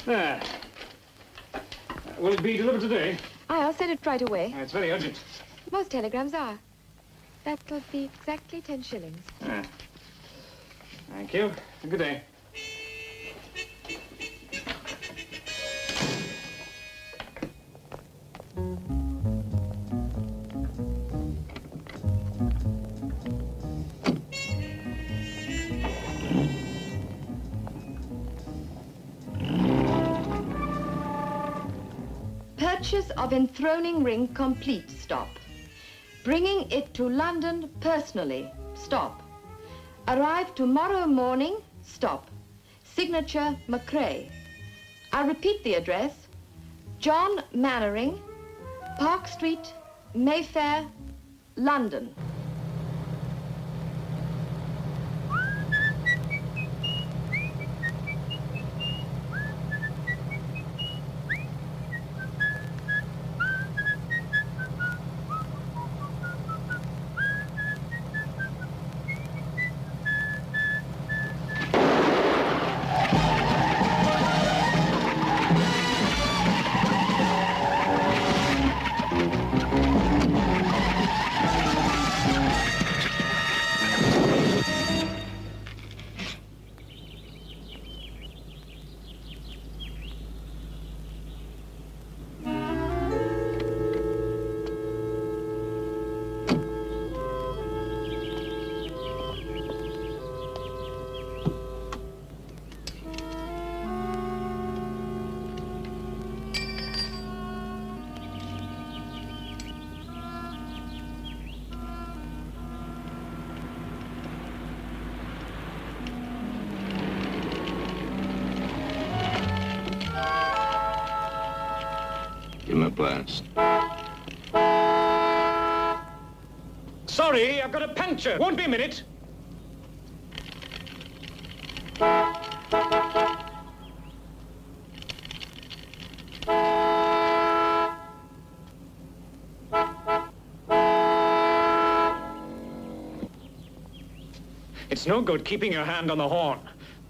There. Will it be delivered today? Aye, I'll send it right away. It's very urgent. Most telegrams are. That'll be exactly 10 shillings. Thank you. Good day. Purchase of enthroning ring complete, stop. Bringing it to London personally, stop. Arrive tomorrow morning, stop. Signature McCrae. I repeat the address. John Mannering, Park Street, Mayfair, London. Give him a blast. Sorry, I've got a puncture. Won't be a minute. It's no good keeping your hand on the horn.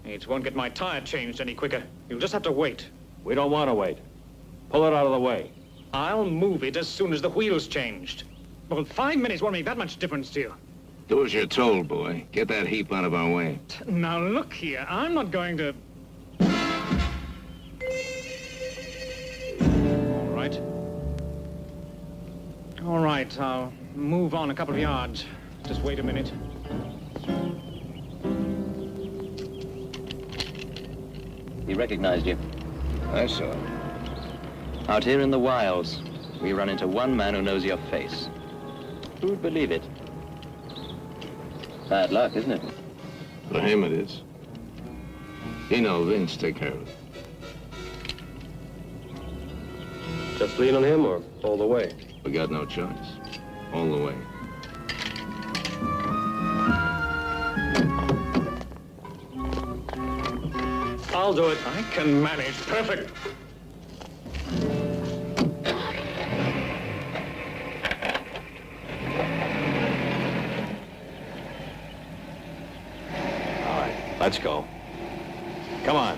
It won't get my tire changed any quicker. You'll just have to wait. We don't want to wait. Pull it out of the way. I'll move it as soon as the wheel's changed. Well, 5 minutes won't make that much difference to you. Do as you're told, boy. Get that heap out of our way. Now, look here. I'm not going to... All right. All right, I'll move on a couple of yards. Just wait a minute. He recognized you. I saw. Out here in the wilds, we run into one man who knows your face. Who'd believe it? Bad luck, isn't it? For him it is. He know Vince take care of it. Just lean on him or all the way? We got no choice. All the way. I'll do it. I can manage. Perfect. All right, let's go. Come on.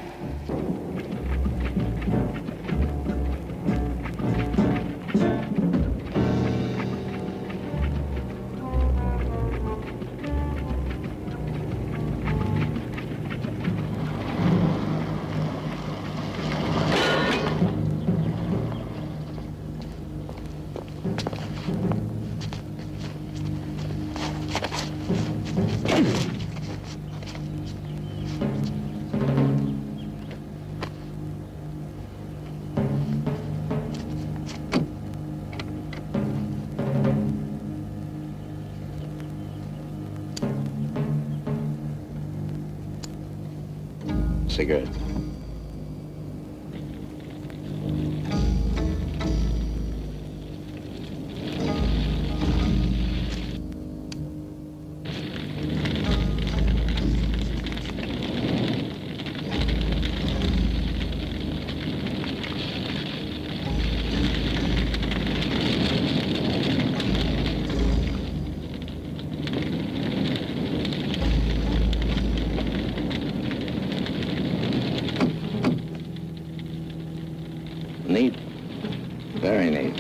Cigarette. Neat. Very neat.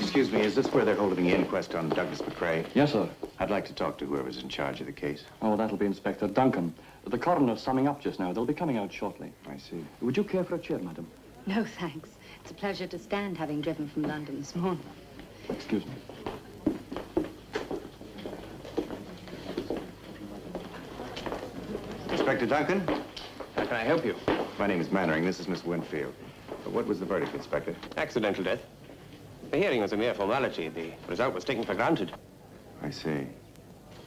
Excuse me, is this where they're holding the inquest on Douglas McRae? Yes, sir. I'd like to talk to whoever's in charge of the case. Oh, that'll be Inspector Duncan. The coroner's summing up just now. They'll be coming out shortly. I see. Would you care for a chair, madam? No, thanks. It's a pleasure to stand, having driven from London this morning. Excuse me. Inspector Duncan? How can I help you? My name is Mannering. This is Miss Winfield. What was the verdict, Inspector? Accidental death. The hearing was a mere formality. The result was taken for granted. I see.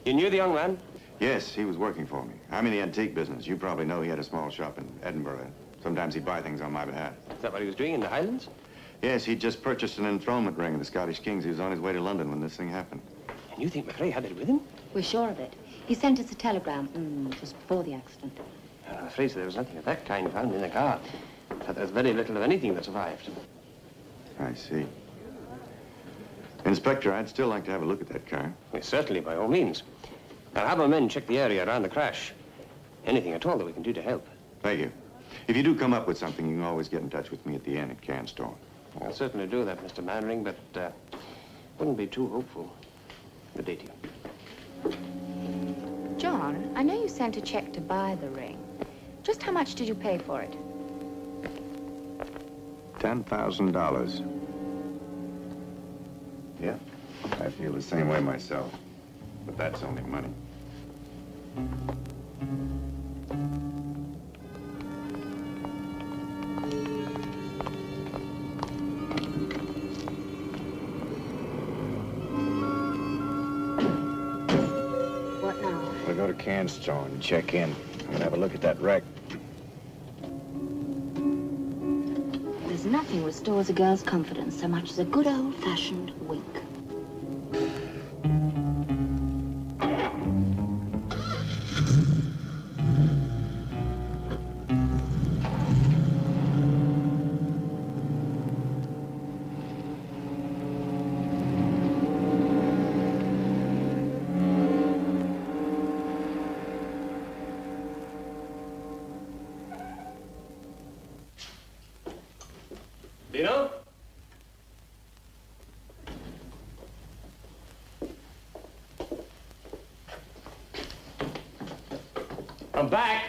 You knew the young man? Yes, he was working for me. I'm in the antique business. You probably know he had a small shop in Edinburgh. Sometimes he'd buy things on my behalf. Is that what he was doing in the Highlands? Yes, he'd just purchased an enthronement ring of the Scottish Kings. He was on his way to London when this thing happened. And you think McRae had it with him? We're sure of it. He sent us a telegram just before the accident. I'm afraid there was nothing of that kind found in the car. But there's very little of anything that survived. I see. Inspector, I'd still like to have a look at that car. Yes, certainly, by all means. I'll have our men check the area around the crash. Anything at all that we can do to help. Thank you. If you do come up with something, you can always get in touch with me at the inn at Cairnstone. I'll certainly do that, Mr. Mannering, but wouldn't be too hopeful. Good day to you. John, I know you sent a check to buy the ring. Just how much did you pay for it? $10,000. Yeah, I feel the same way myself. But that's only money. What now? We'll go to Cairnstone and check in. I'm gonna have a look at that wreck. There's nothing restores a girl's confidence so much as a good old-fashioned wink. Dino? I'm back.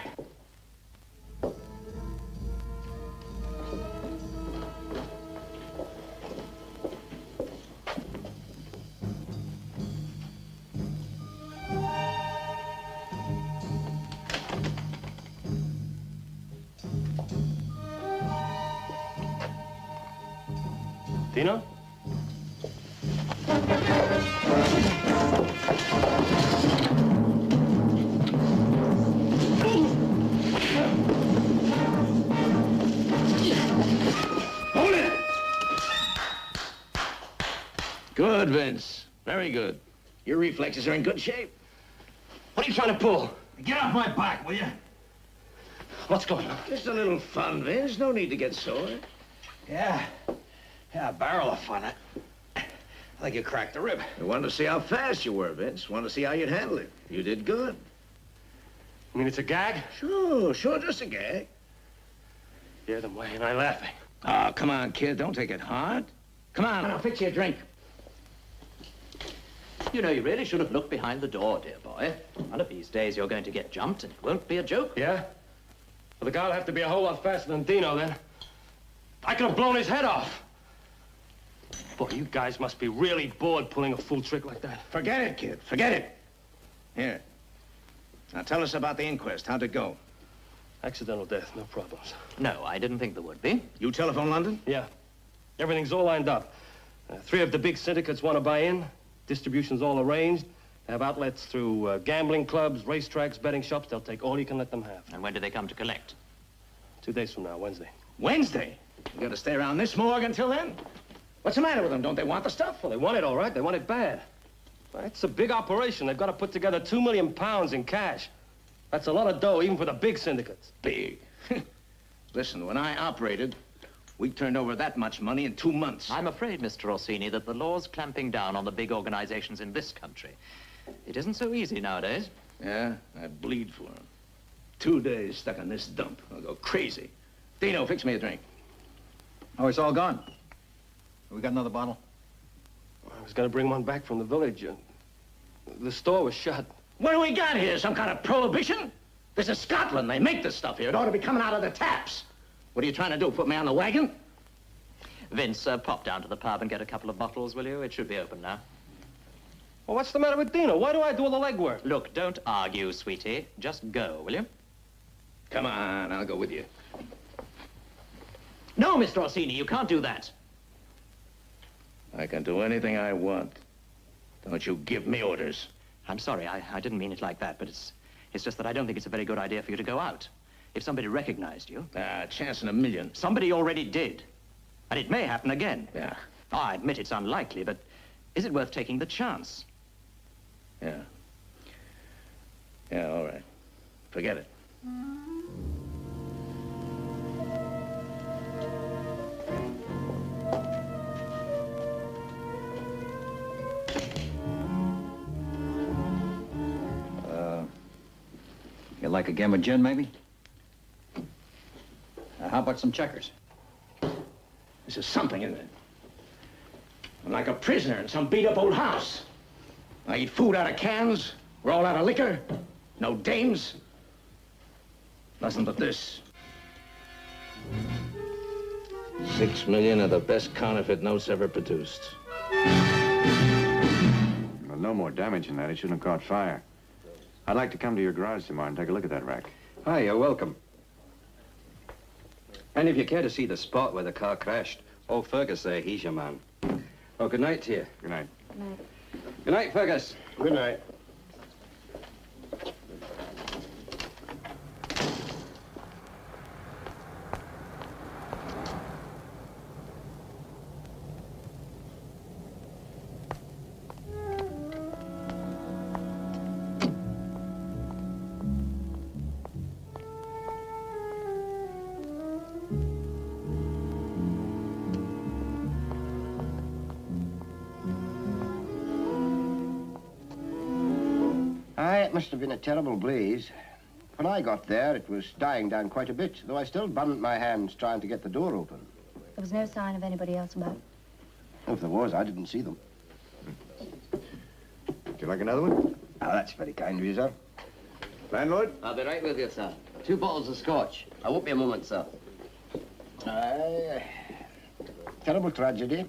Dino? Good, Vince. Very good. Your reflexes are in good shape. What are you trying to pull? Get off my back, will you? What's going on? Just a little fun, Vince. No need to get sore. Yeah, a barrel of fun. I think you cracked the rib. I wanted to see how fast you were, Vince. Wanted to see how you'd handle it. You did good. You mean it's a gag? Sure, just a gag. Yeah, then why ain't I laughing? Oh, come on, kid. Don't take it hard. Come on, I'll fix you a drink. You know, you really should have looked behind the door, dear boy. One of these days you're going to get jumped, and it won't be a joke. Yeah? Well, the guy'll have to be a whole lot faster than Dino, then. I could have blown his head off. Boy, you guys must be really bored pulling a fool trick like that. Forget it, kid. Forget it. Here. Now tell us about the inquest. How'd it go? Accidental death, no problems. No, I didn't think there would be. You telephone London? Yeah. Everything's all lined up. 3 of the big syndicates want to buy in. Distribution's all arranged. They have outlets through gambling clubs, racetracks, betting shops. They'll take all you can let them have. And when do they come to collect? 2 days from now, Wednesday. Wednesday? You gotta stay around this morgue until then? What's the matter with them? Don't they want the stuff? Well, they want it all right. They want it bad. It's a big operation. They've got to put together £2 million in cash. That's a lot of dough, even for the big syndicates. Big. Listen, when I operated, we turned over that much money in 2 months. I'm afraid, Mr. Orsini, that the law's clamping down on the big organizations in this country. It isn't so easy nowadays. Yeah, I bleed for them. 2 days stuck on this dump. I'll go crazy. Dino, fix me a drink. Oh, it's all gone. We got another bottle? I was going to bring one back from the village. The store was shut. What do we got here? Some kind of prohibition? This is Scotland. They make this stuff here. It ought to be coming out of the taps. What are you trying to do, put me on the wagon? Vince, pop down to the pub and get a couple of bottles, will you? It should be open now. Well, what's the matter with Dino? Why do I do all the legwork? Look, don't argue, sweetie. Just go, will you? Come on, I'll go with you. No, Mr. Orsini, you can't do that. I can do anything I want. Don't you give me orders. I'm sorry, I didn't mean it like that, but it's just that I don't think it's a very good idea for you to go out. If somebody recognized you... Chance in a million. Somebody already did. And it may happen again. Yeah. Oh, I admit it's unlikely, but is it worth taking the chance? Yeah. Yeah, all right. Forget it. You like a game of gin, maybe? How about some checkers? This is something, isn't it? I'm like a prisoner in some beat-up old house. I eat food out of cans. We're all out of liquor. No dames. Nothing but this. 6 million of the best counterfeit notes ever produced. Well, no more damage than that. It shouldn't have caught fire. I'd like to come to your garage tomorrow and take a look at that rack. Hi, you're welcome. And if you care to see the spot where the car crashed, old Fergus there, he's your man. Oh, good night to you. Good night. Good night. Good night, Fergus. Good night. It must have been a terrible blaze. When I got there, it was dying down quite a bit, though I still burned my hands trying to get the door open. There was no sign of anybody else about. If there was, I didn't see them. Would you like another one? Ah, that's very kind of you, sir. Landlord? I'll be right with you, sir. 2 bottles of scotch. I won't be a moment, sir. Terrible tragedy.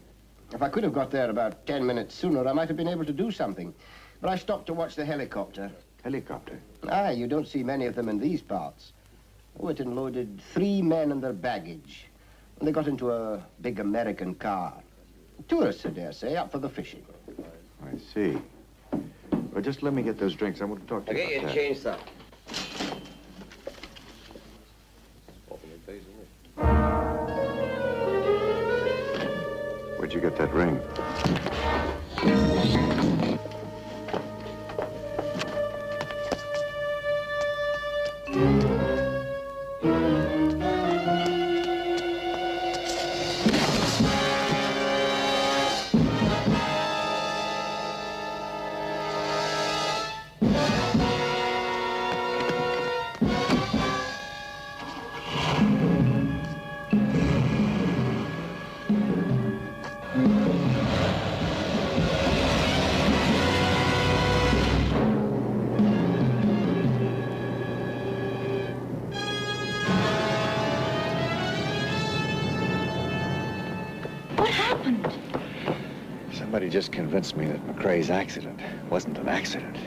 If I could have got there about 10 minutes sooner, I might have been able to do something. But I stopped to watch the helicopter. Helicopter? Aye, you don't see many of them in these parts. Oh, it unloaded 3 men and their baggage. And they got into a big American car. Tourists, I dare say, up for the fishing. I see. Well, just let me get those drinks. I want to talk to I'll you get you about a that. change, sir. Where'd you get that ring? Somebody just convinced me that McCrae's accident wasn't an accident.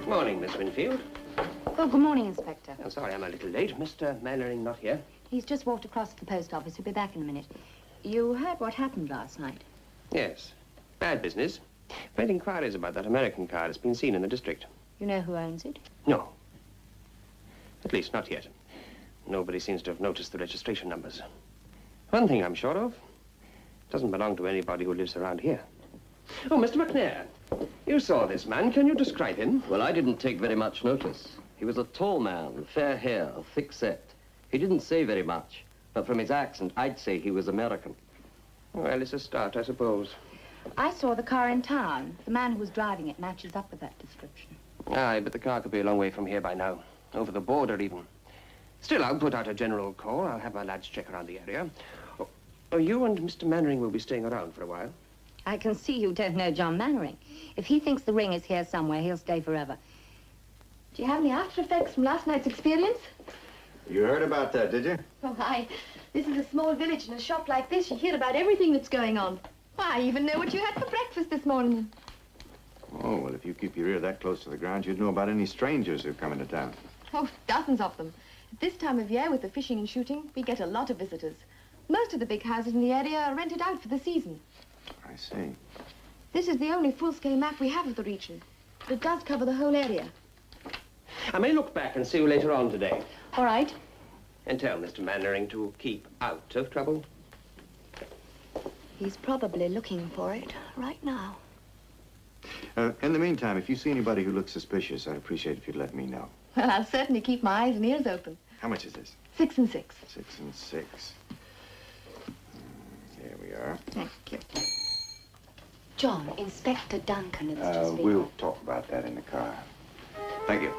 Morning, Miss Winfield. Oh, good morning, Inspector. I'm sorry I'm a little late. Mr. Mannering not here. He's just walked across to the post office. He'll be back in a minute. You heard what happened last night? Yes. Bad business. Made inquiries about that American car that's been seen in the district. You know who owns it? No. At least not yet. Nobody seems to have noticed the registration numbers. One thing I'm sure of. It doesn't belong to anybody who lives around here. Oh, Mr. McNair, you saw this man. Can you describe him? Well, I didn't take very much notice. He was a tall man, fair hair, thick set. He didn't say very much, but from his accent, I'd say he was American. Well, it's a start, I suppose. I saw the car in town. The man who was driving it matches up with that description. Aye, but the car could be a long way from here by now. Over the border, even. Still, I'll put out a general call. I'll have my lads check around the area. Oh, you and Mr. Mannering will be staying around for a while. I can see you don't know John Mannering. If he thinks the ring is here somewhere, he'll stay forever. Do you have any after effects from last night's experience? You heard about that, did you? Oh, hi. This is a small village. In a shop like this, you hear about everything that's going on. Why, I even know what you had for breakfast this morning. Oh, well, if you keep your ear that close to the ground, you'd know about any strangers who come into town. Oh, dozens of them. At this time of year, with the fishing and shooting, we get a lot of visitors. Most of the big houses in the area are rented out for the season. I see. This is the only full-scale map we have of the region, but it does cover the whole area. I may look back and see you later on today. All right. And tell Mr. Mannering to keep out of trouble. He's probably looking for it right now. In the meantime, if you see anybody who looks suspicious, I'd appreciate if you'd let me know. Well, I'll certainly keep my eyes and ears open. How much is this? 6 and 6. 6 and 6. Here we are. Thank you. John, Inspector Duncan has just been... We'll talk about that in the car. Thank you.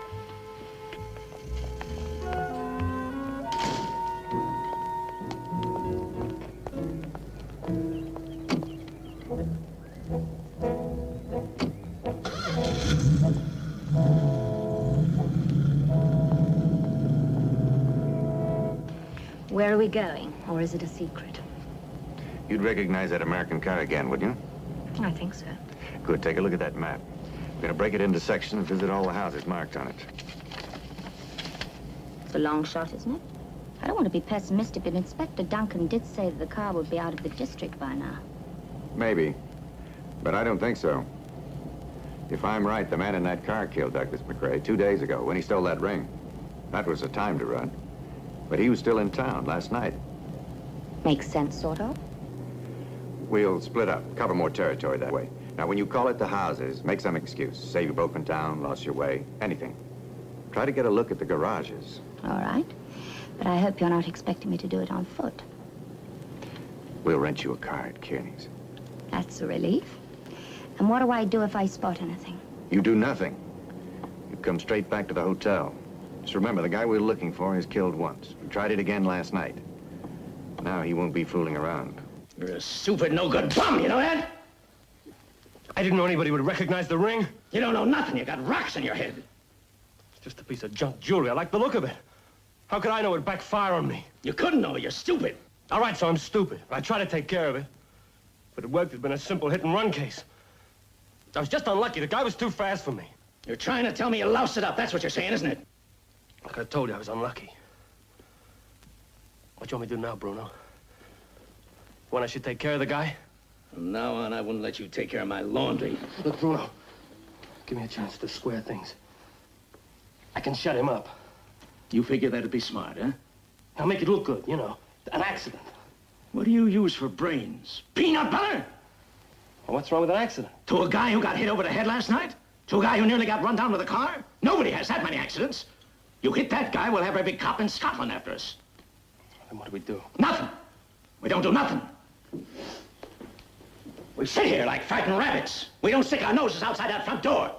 Where are we going, or is it a secret? You'd recognize that American car again, wouldn't you? I think so. Good. Take a look at that map. We're going to break it into sections and visit all the houses marked on it. It's a long shot, isn't it? I don't want to be pessimistic, but Inspector Duncan did say that the car would be out of the district by now. Maybe. But I don't think so. If I'm right, the man in that car killed Douglas McCrae 2 days ago when he stole that ring. That was the time to run. But he was still in town last night. Makes sense, sort of. We'll split up, cover more territory that way. Now, when you call at the houses, make some excuse. Say you broke in town, lost your way, anything. Try to get a look at the garages. All right. But I hope you're not expecting me to do it on foot. We'll rent you a car at Kearney's. That's a relief. And what do I do if I spot anything? You do nothing. You come straight back to the hotel. Just remember, the guy we're looking for is killed once. We tried it again last night. Now he won't be fooling around. You're a stupid, no-good bum, you know that? I didn't know anybody would recognize the ring. You don't know nothing. You got rocks in your head. It's just a piece of junk jewelry. I like the look of it. How could I know it'd backfire on me? You couldn't know. You're stupid. All right, so I'm stupid. I try to take care of it. But it worked. It'd been a simple hit-and-run case. I was just unlucky. The guy was too fast for me. You're trying to tell me you loused it up. That's what you're saying, isn't it? Like I told you, I was unlucky. What do you want me to do now, Bruno? When I should take care of the guy? From now on, I wouldn't let you take care of my laundry. Look, Bruno, give me a chance to square things. I can shut him up. You figure that'd be smart, huh? I'll make it look good, you know. An accident. What do you use for brains? Peanut butter? Well, what's wrong with an accident? To a guy who got hit over the head last night? To a guy who nearly got run down with a car? Nobody has that many accidents. You hit that guy, we'll have every cop in Scotland after us. Then what do we do? Nothing. We don't do nothing. We sit here like frightened rabbits. We don't stick our noses outside that front door.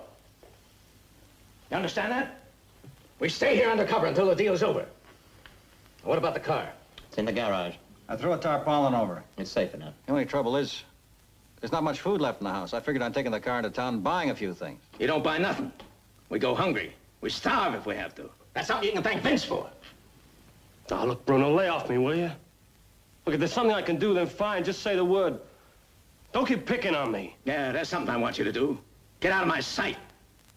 You understand that? We stay here undercover until the deal's over. What about the car? It's in the garage. I threw a tarpaulin over. It's safe enough. The only trouble is, there's not much food left in the house. I figured on taking the car into town and buying a few things. You don't buy nothing. We go hungry. We starve if we have to. That's something you can thank Vince for. Oh, look, Bruno, lay off me, will you? Look, if there's something I can do, then fine. Just say the word. Don't keep picking on me. Yeah, that's something I want you to do. Get out of my sight.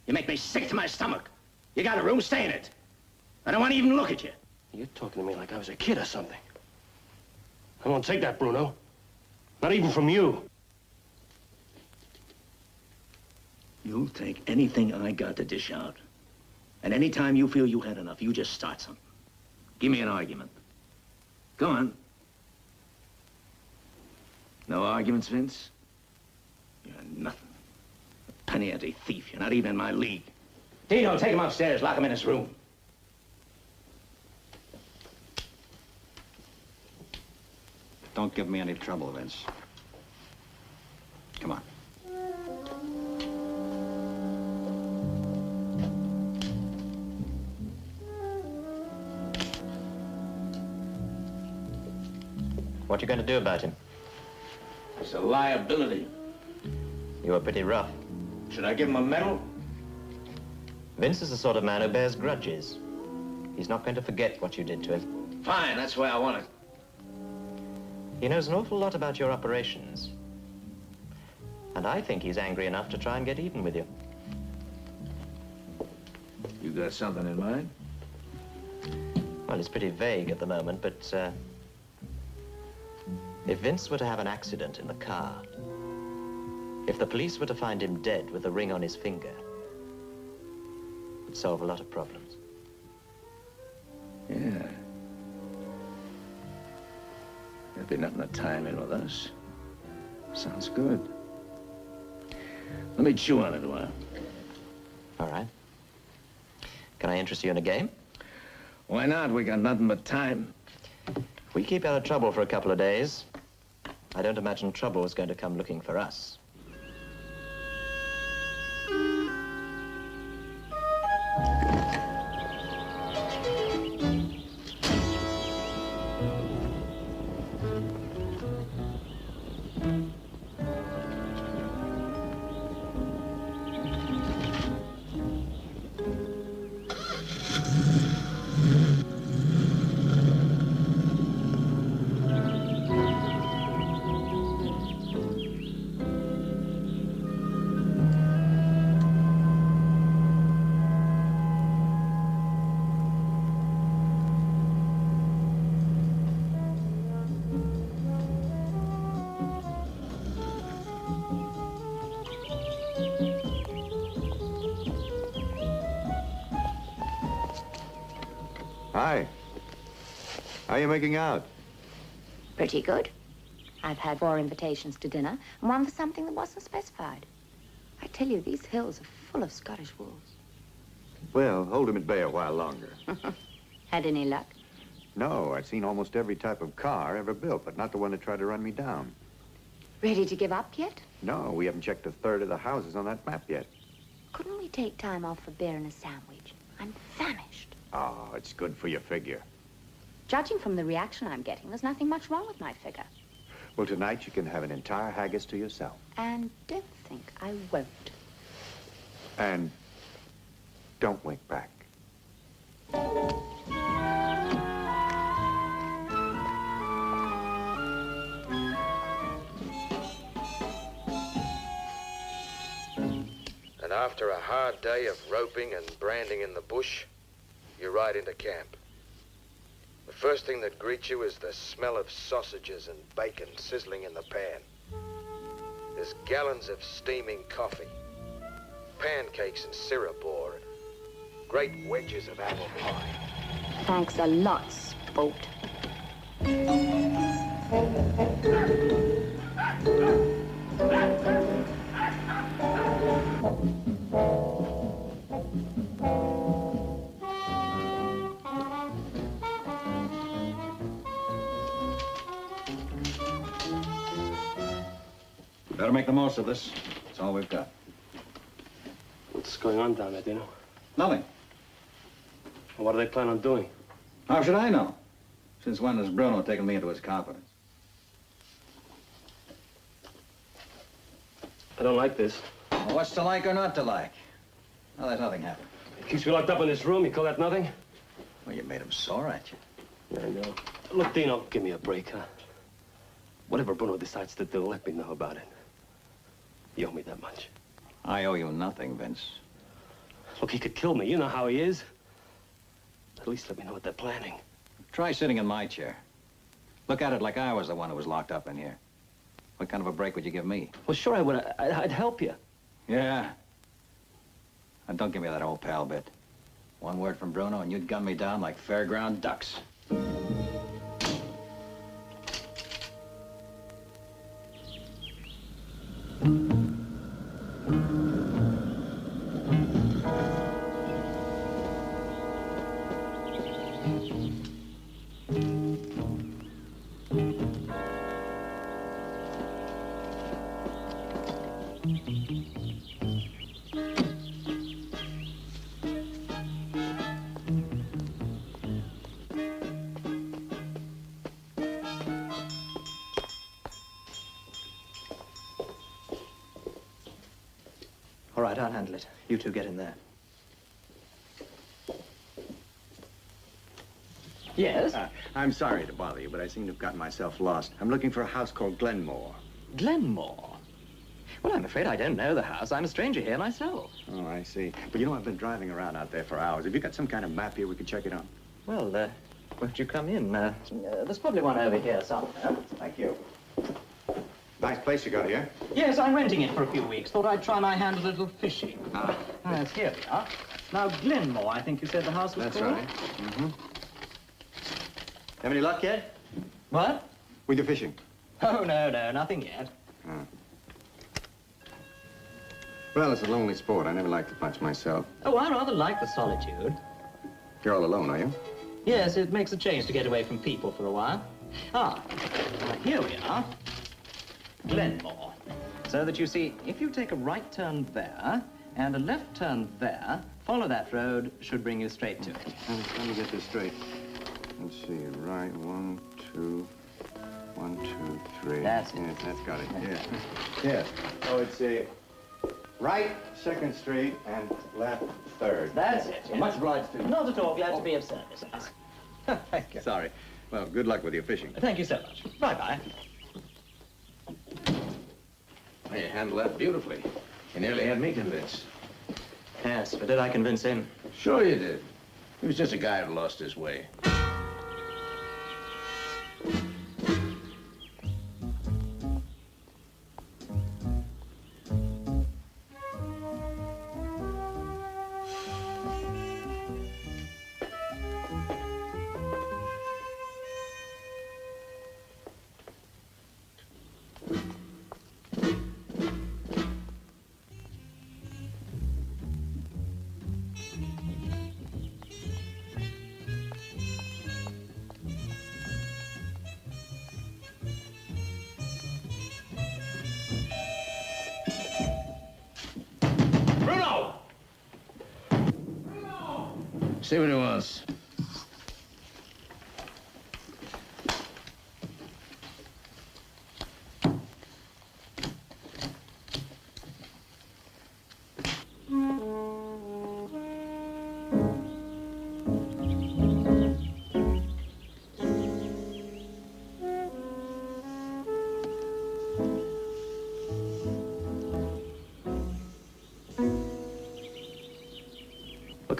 You make me sick to my stomach. You got a room, stay in it. I don't want to even look at you. You're talking to me like I was a kid or something. I won't take that, Bruno. Not even from you. You'll take anything I got to dish out. And any time you feel you had enough, you just start something. Give me an argument. Go on. No arguments, Vince? You're nothing. A penny ante thief. You're not even in my league. Dino, take him upstairs. Lock him in his room. Don't give me any trouble, Vince. Come on. What are you going to do about him? It's a liability. You were pretty rough. Should I give him a medal? Vince is the sort of man who bears grudges. He's not going to forget what you did to him. Fine, that's the way I want it. He knows an awful lot about your operations. And I think he's angry enough to try and get even with you. You got something in mind? Well, it's pretty vague at the moment, but if Vince were to have an accident in the car, if the police were to find him dead with a ring on his finger, it'd solve a lot of problems. Yeah. There'd be nothing to time in with us. Sounds good. Let me chew on it a while. All right. Can I interest you in a game? Why not? We got nothing but time. If we keep out of trouble for a couple of days, I don't imagine trouble is going to come looking for us. Hi. How are you making out? Pretty good. I've had 4 invitations to dinner and one for something that wasn't specified. I tell you, these hills are full of Scottish wolves. Well, hold him at bay a while longer. Had any luck? No, I've seen almost every type of car ever built, but not the one that tried to run me down. Ready to give up yet? No, we haven't checked a third of the houses on that map yet. Couldn't we take time off for beer and a sandwich? I'm famished. Oh, it's good for your figure. Judging from the reaction I'm getting, there's nothing much wrong with my figure. Well, tonight you can have an entire haggis to yourself. And don't think I won't. And don't wink back. And after a hard day of roping and branding in the bush, you ride into camp. The first thing that greets you is the smell of sausages and bacon sizzling in the pan. There's gallons of steaming coffee, pancakes and syrup, or great wedges of apple pie. Thanks a lot, sport. Better make the most of this. That's all we've got. What's going on down there, do you know? Nothing. Well, what do they plan on doing? How should I know? Since when has Bruno taken me into his confidence? I don't like this. Well, what's to like or not to like? Well, there's nothing happening. It keeps me locked up in this room. You call that nothing? Well, you made him sore at you. I know. Look, Dino, give me a break, huh? Whatever Bruno decides to do, let me know about it. You owe me that much. I owe you nothing, Vince. Look, he could kill me. You know how he is. At least let me know what they're planning. Try sitting in my chair. Look at it like I was the one who was locked up in here. What kind of a break would you give me? Well, sure I would. I'd help you. Yeah. And don't give me that old pal bit. One word from Bruno and you'd gun me down like fairground ducks. All right, I'll handle it. You two get in there. Yes? I'm sorry to bother you, but I seem to have gotten myself lost. I'm looking for a house called Glenmore. Glenmore? Well, I'm afraid I don't know the house. I'm a stranger here myself. Oh, I see. But you know, I've been driving around out there for hours. Have you got some kind of map here we could check it out? Well, won't you come in? There's probably one over here somewhere. Thank you. Nice place you got here. Yes, I'm renting it for a few weeks. Thought I'd try my hand at a little fishing. Yes, here we are. Now, Glenmore, I think you said the house was That's called? right. Mm-hmm. Have any luck yet? What? With your fishing? Oh, no, nothing yet. Well, it's a lonely sport. I never liked it much myself. Oh, I rather like the solitude. You're all alone, are you? Yes, it makes a change to get away from people for a while. Here we are. Glenmore. So that you see, if you take a right turn there and a left turn there, follow that road should bring you straight to it. Let me get this straight. Let's see, right, 1, 2, 1, 2, 3. That's it. Yes, that's got it, yeah. Yes. Oh, it's a right, 2nd Street, and left, 3rd. That's it. Yes. Much obliged to you. Not at all. Glad to be of service. Thank you. Sorry. Well, good luck with your fishing. Thank you so much. Bye-bye. Well, you handled that beautifully. You nearly had me convinced. Yes, but did I convince him? Sure you did. He was just a guy who lost his way. See what it was.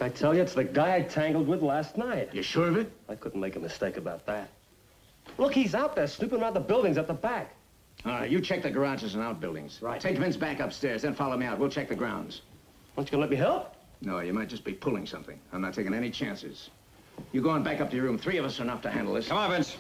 Look, I tell you, it's the guy I tangled with last night. You sure of it? I couldn't make a mistake about that. Look, he's out there snooping around the buildings at the back. All right, you check the garages and outbuildings. Right. Take Vince back upstairs, then follow me out. We'll check the grounds. Aren't you gonna let me help? No, you might just be pulling something. I'm not taking any chances. You go on back up to your room. 3 of us are enough to handle this. Come on, Vince.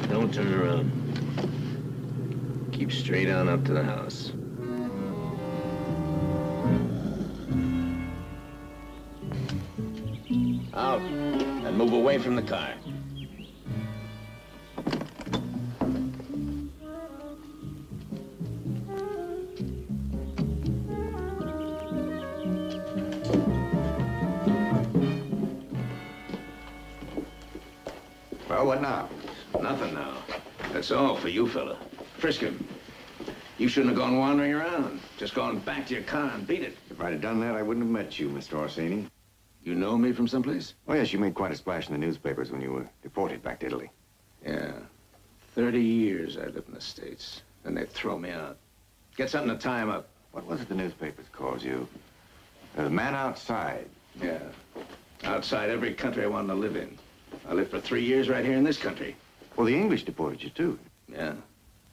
Don't turn around. Keep straight on up to the house. Out, and move away from the car. Well, what now? Nothing now. That's all for you, fella. Frisk him. You shouldn't have gone wandering around. Just gone back to your car and beat it. If I'd have done that, I wouldn't have met you, Mr. Orsini. You know me from someplace? Oh, yes, you made quite a splash in the newspapers when you were deported back to Italy. Yeah. 30 years I lived in the States. Then they throw me out. Get something to tie him up. What was it the newspapers called you? The man outside. Yeah. Outside every country I wanted to live in. I lived for 3 years right here in this country. Well, the English deported you, too. Yeah.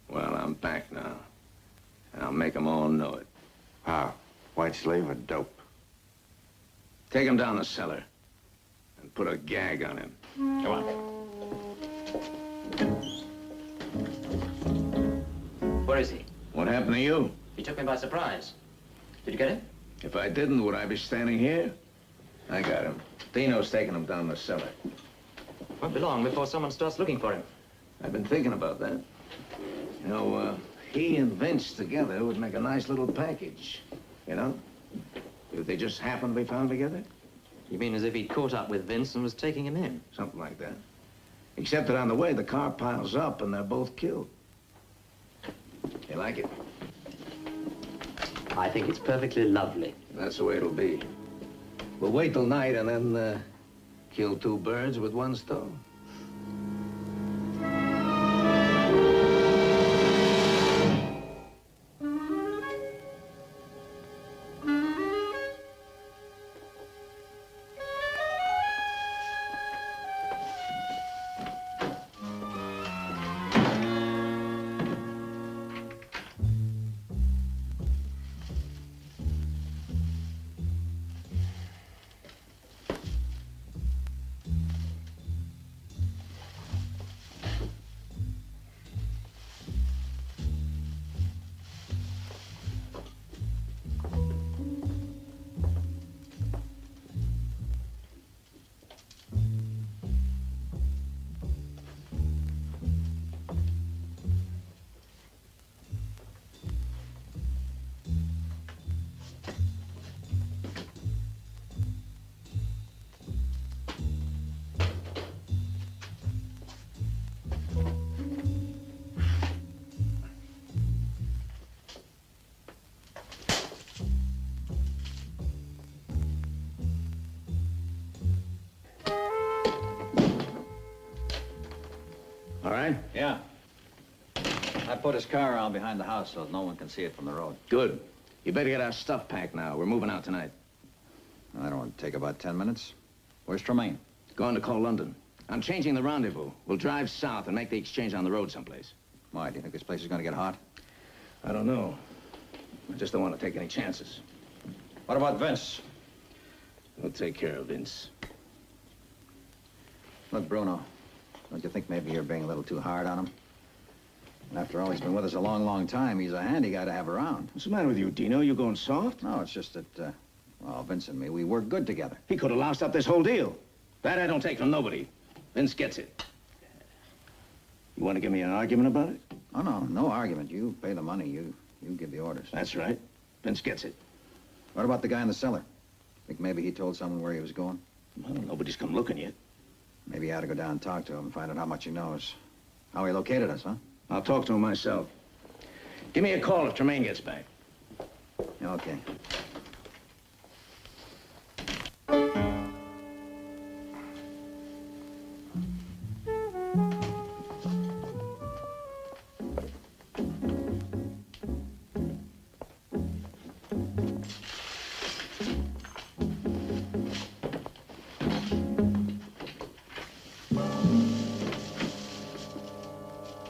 Well, I'm back now. And I'll make them all know it. How? White slave or dope? Take him down the cellar. And put a gag on him. Come on. Where is he? What happened to you? He took me by surprise. Did you get him? If I didn't, would I be standing here? I got him. Dino's taking him down the cellar. Won't be long before someone starts looking for him. I've been thinking about that. You know, he and Vince together would make a nice little package. You know? If they just happened to be found together? You mean as if he'd caught up with Vince and was taking him in? Something like that. Except that on the way, the car piles up and they're both killed. You like it? I think it's perfectly lovely. That's the way it'll be. We'll wait till night and then kill 2 birds with 1 stone. All right? Yeah. I put his car around behind the house so no one can see it from the road. Good. You better get our stuff packed now. We're moving out tonight. I don't want to take about 10 minutes. Where's Tremaine? Going to call London. I'm changing the rendezvous. We'll drive south and make the exchange on the road someplace. Why, do you think this place is going to get hot? I don't know. I just don't want to take any chances. What about Vince? We'll take care of Vince. Look, Bruno, don't you think maybe you're being a little too hard on him? And after all, he's been with us a long, long time. He's a handy guy to have around. What's the matter with you, Dino? You going soft? No, it's just that, well, Vince and me, we work good together. He could have loused up this whole deal. That I don't take from nobody. Vince gets it. You want to give me an argument about it? Oh, no argument. You pay the money. You give the orders. That's right. Vince gets it. What about the guy in the cellar? Think maybe he told someone where he was going? Well, nobody's come looking yet. Maybe you ought to go down and talk to him and find out how much he knows. How he located us, huh? I'll talk to him myself. Give me a call if Tremaine gets back. Okay.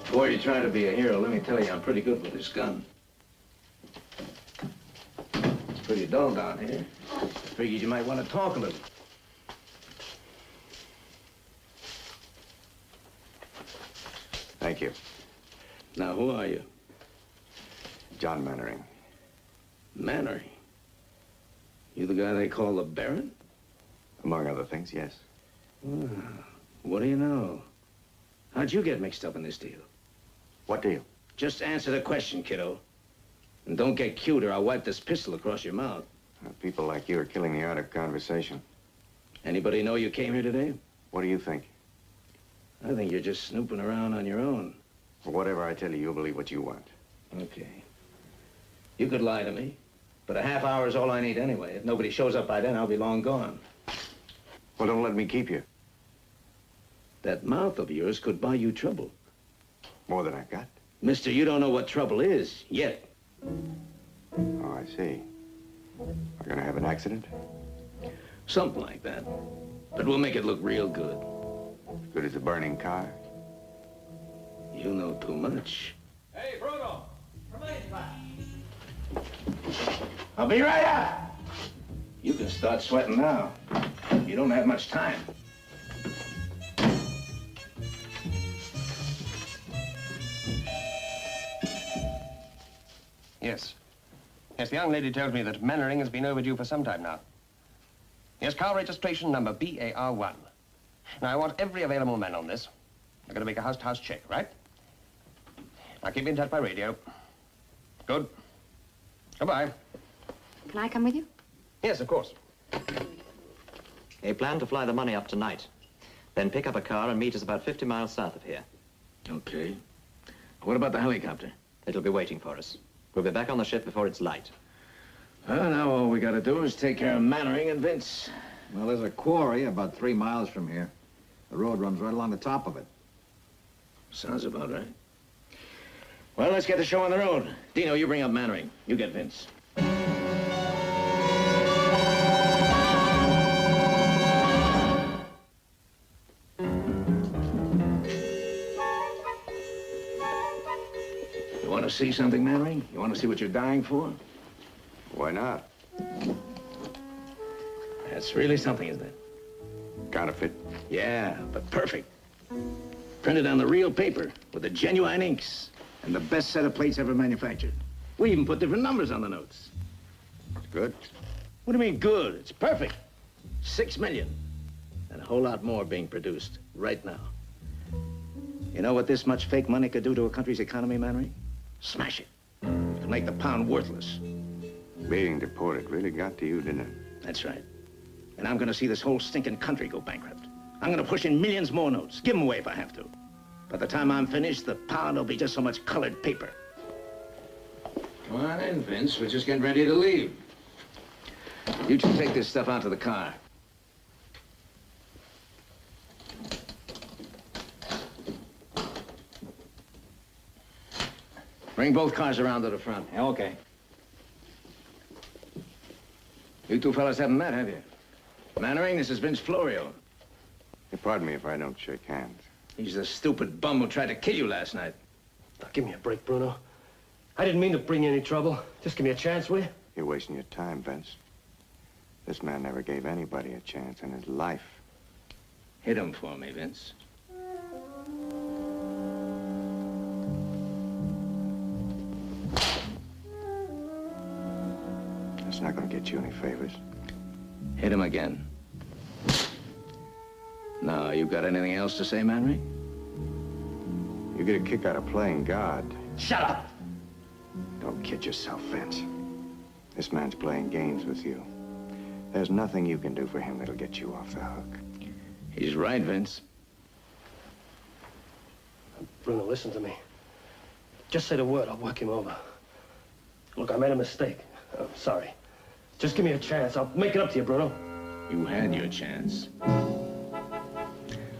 Before you try to be a hero, let me tell you, I'm pretty good with this gun. It's pretty dull down here. Figured you might want to talk a little. Thank you. Now, who are you? John Mannering. Mannering? You the guy they call the Baron? Among other things, yes. Well, what do you know? How'd you get mixed up in this deal? What deal? Just answer the question, kiddo. And don't get cute or I'll wipe this pistol across your mouth. People like you are killing the art of conversation. Anybody know you came here today? What do you think? I think you're just snooping around on your own. Well, whatever I tell you, you'll believe what you want. Okay. You could lie to me, but a half hour is all I need anyway. If nobody shows up by then, I'll be long gone. Well, don't let me keep you. That mouth of yours could buy you trouble. More than I've got? Mister, you don't know what trouble is, yet. Oh, I see. We're gonna have an accident? Something like that. But we'll make it look real good. As good as a burning car? You know too much. Hey, Bruno! Tremaine's back. I'll be right out. You can start sweating now. You don't have much time. Yes. Yes, the young lady tells me that Mannering has been overdue for some time now. Yes, car registration number BAR1. Now, I want every available man on this. I'm going to make a house-to-house check, right? Now, keep in touch by radio. Good. Goodbye. Can I come with you? Yes, of course. They plan to fly the money up tonight. Then pick up a car and meet us about 50 miles south of here. Okay. What about the helicopter? It'll be waiting for us. We'll be back on the ship before it's light. Well, now all we gotta do is take care of Mannering and Vince. Well, there's a quarry about 3 miles from here. The road runs right along the top of it. Sounds about right. Well, let's get the show on the road. Dino, you bring up Mannering. You get Vince. You want to see something, Mannering? You want to see what you're dying for? Why not? That's really something, isn't it? Counterfeit? Yeah, but perfect. Printed on the real paper with the genuine inks and the best set of plates ever manufactured. We even put different numbers on the notes. Good. What do you mean good? It's perfect. 6 million. And a whole lot more being produced right now. You know what this much fake money could do to a country's economy, Mannering? Smash it. It'll make the pound worthless. Being deported really got to you, didn't it? That's right. And I'm gonna see this whole stinking country go bankrupt. I'm gonna push in millions more notes, give them away if I have to. By the time I'm finished, the pound will be just so much colored paper. Come on in, Vince. We're just getting ready to leave. You two take this stuff out to the car. Bring both cars around to the front. Yeah, okay. You two fellas haven't met, have you? Mannering, this is Vince Florio. Pardon me if I don't shake hands. He's the stupid bum who tried to kill you last night. Now, give me a break, Bruno. I didn't mean to bring you any trouble. Just give me a chance, will you? You're wasting your time, Vince. This man never gave anybody a chance in his life. Hit him for me, Vince. That's not going to get you any favors. Hit him again. Now, you got anything else to say, Manry? You get a kick out of playing God. Shut up! Don't kid yourself, Vince. This man's playing games with you. There's nothing you can do for him that'll get you off the hook. He's right, Vince. Bruno, listen to me. Just say the word, I'll work him over. Look, I made a mistake. I'm sorry. Just give me a chance. I'll make it up to you, Bruno. You had your chance.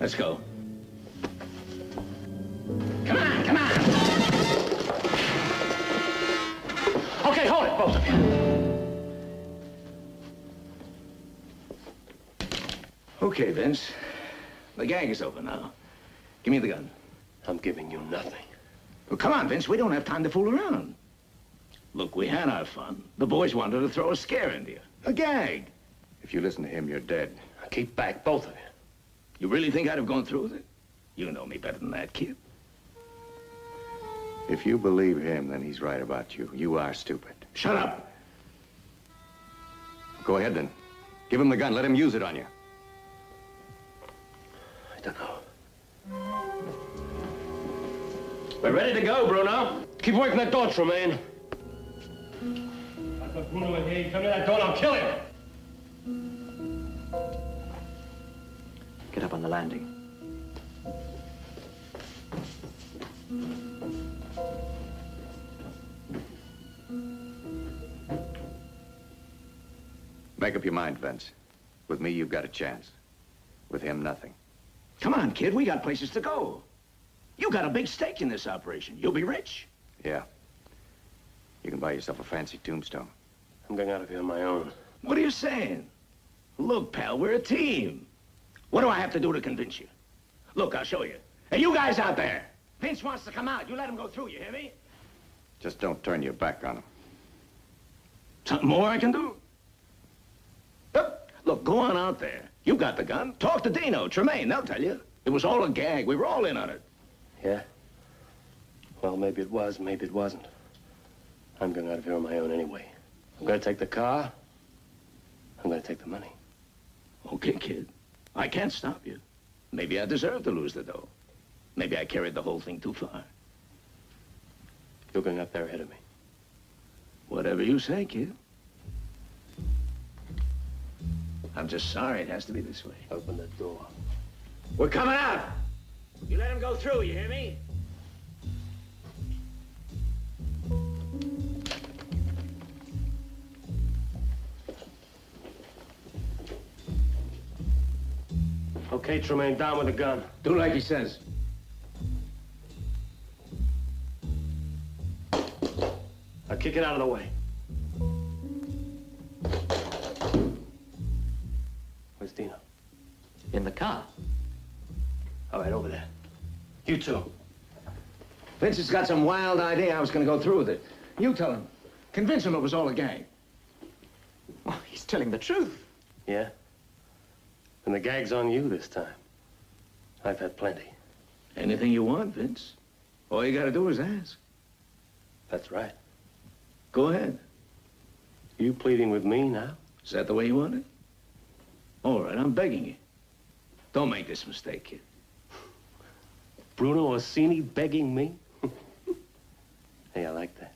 Let's go. Come on, come on! Okay, hold it, both of you. Okay, Vince. The gag is over now. Give me the gun. I'm giving you nothing. Well, come on, Vince. We don't have time to fool around. Look, we had our fun. The boys wanted to throw a scare into you. A gag. If you listen to him, you're dead. Keep back, both of you. You really think I'd have gone through with it? You know me better than that, kid. If you believe him, then he's right about you. You are stupid. Shut up. Go ahead, then. Give him the gun. Let him use it on you. I don't know. We're ready to go, Bruno. Keep working that door, Tremaine. I put Bruno in here. You come to that door, I'll kill him. Get up on the landing. Make up your mind, Vince. With me, you've got a chance. With him, nothing. Come on, kid. We got places to go. You got a big stake in this operation. You'll be rich. Yeah. You can buy yourself a fancy tombstone. I'm going out of here on my own. What are you saying? Look, pal, we're a team. What do I have to do to convince you? Look, I'll show you. Hey, you guys out there. Vince wants to come out. You let him go through, you hear me? Just don't turn your back on him. Something more I can do? Look, go on out there. You got the gun. Talk to Dino, Tremaine, they'll tell you. It was all a gag. We were all in on it. Yeah? Well, maybe it was, maybe it wasn't. I'm going out of here on my own anyway. I'm going to take the car. I'm going to take the money. Okay, kid. I can't stop you. Maybe I deserve to lose the dough. Maybe I carried the whole thing too far. You're going up there ahead of me. Whatever you say, kid. I'm just sorry it has to be this way. Open the door. We're coming out. You let him go through, you hear me? Okay, Tremaine, down with the gun. Do like he says. Now kick it out of the way. Where's Dino? In the car. All right, over there. You two. Vince has got some wild idea I was going to go through with it. You tell him. Convince him it was all a gang. Well, he's telling the truth. Yeah? And the gag's on you this time. I've had plenty. Anything you want, Vince. All you got to do is ask. That's right. Go ahead. You pleading with me now? Is that the way you want it? All right, I'm begging you. Don't make this mistake, kid. Bruno Orsini begging me? Hey, I like that.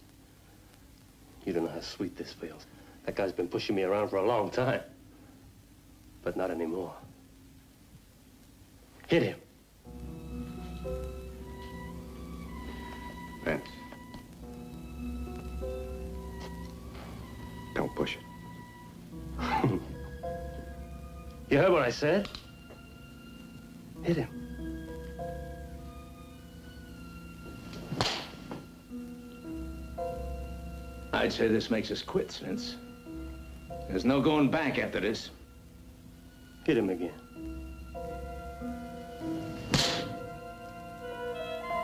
You don't know how sweet this feels. That guy's been pushing me around for a long time. But not anymore. Hit him. Vince. Don't push it. You heard what I said? Hit him. I'd say this makes us quits, Vince. There's no going back after this. Hit him again.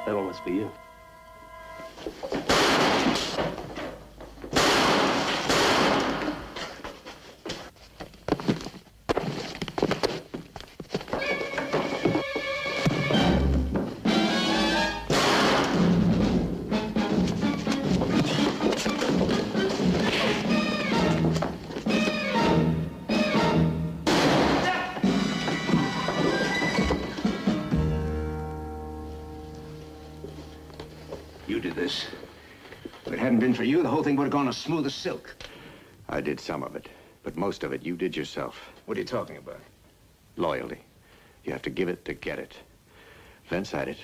That one must be you. You did this. If it hadn't been for you, the whole thing would have gone as smooth as silk. I did some of it, but most of it you did yourself. What are you talking about? Loyalty. You have to give it to get it. Vince had it.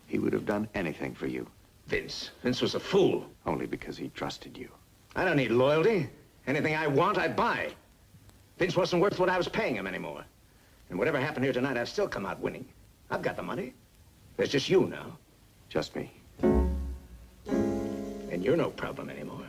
He would have done anything for you. Vince. Vince was a fool. Only because he trusted you. I don't need loyalty. Anything I want, I buy. Vince wasn't worth what I was paying him anymore. And whatever happened here tonight, I've still come out winning. I've got the money. There's just you now. Just me. And you're no problem anymore.